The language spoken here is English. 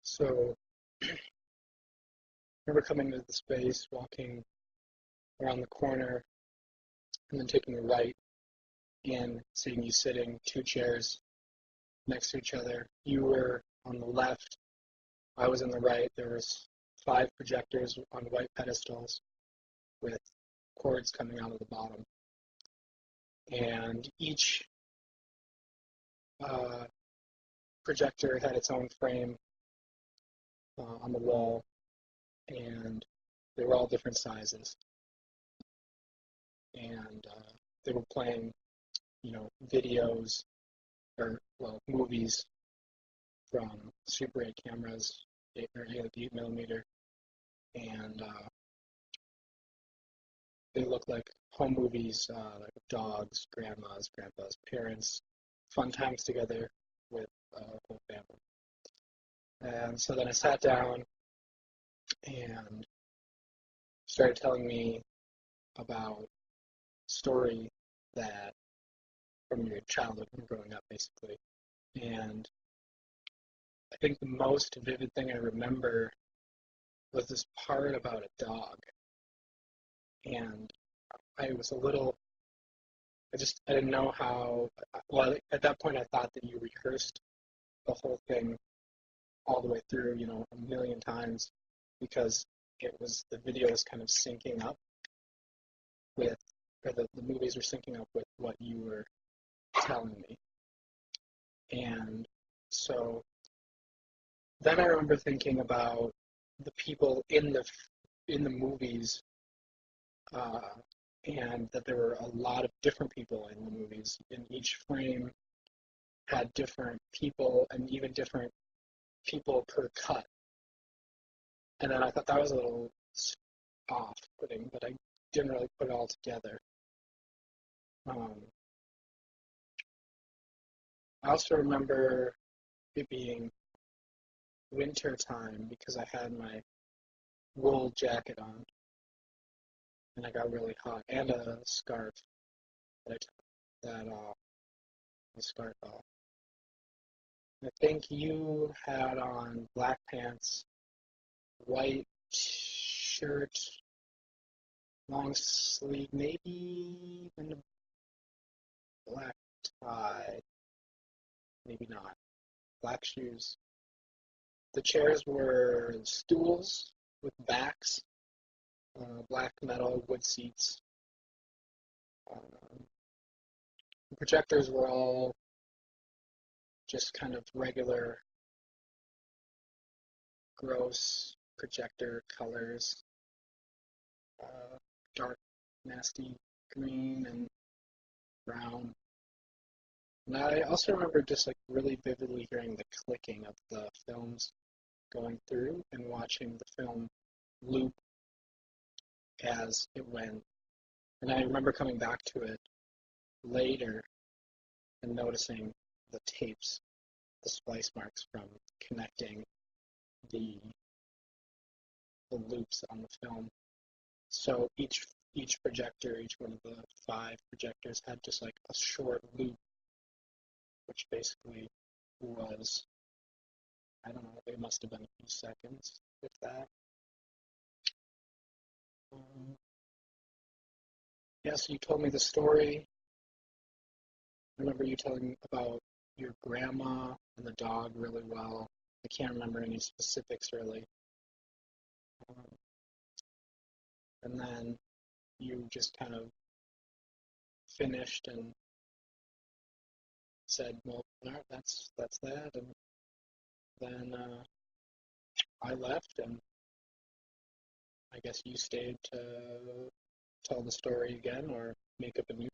So I remember coming to the space, walking around the corner, and then taking a right and seeing you sitting two chairs next to each other. You were on the left, I was on the right. There was five projectors on white pedestals with cords coming out of the bottom. And each uh, projector had its own frame on the wall, and they were all different sizes. And they were playing, videos or movies from Super 8 cameras, 8 millimeter, and they look like home movies, like dogs, grandmas, grandpas, parents, fun times together with the whole family. And so then I sat down and started telling me about a story that from your childhood, from growing up, basically. And I think the most vivid thing I remember was this part about a dog. And I was a little, I didn't know how, well, at that point I thought that you rehearsed the whole thing all the way through, a million times because the video was kind of syncing up with, or the movies were syncing up with what you were telling me. And so then I remember thinking about the people in the movies, and that there were a lot of different people in the movies. And each frame had different people and even different people per cut. And then I thought that was a little off-putting, but I didn't really put it all together. I also remember it being winter time because I had my wool jacket on and I got really hot, and a scarf that I took the scarf off. I think you had on black pants, white shirt, long sleeve, maybe even a black tie, maybe not. Black shoes. The chairs were stools with backs, black metal wood seats. The projectors were all just kind of regular, gross projector colors, dark, nasty green and brown. And I also remember just like really vividly hearing the clicking of the films going through and watching the film loop as it went. And I remember coming back to it later and noticing the tapes, the splice marks from connecting the loops on the film. So each projector, each one of the five projectors had just like a short loop, which basically was, I don't know, it must have been a few seconds, if that. Yeah, so you told me the story. I remember you telling me about your grandma and the dog really well. I can't remember any specifics really. And then you just kind of finished and said, well, all right, that's that. And then I left, and I guess you stayed to tell the story again or make up a new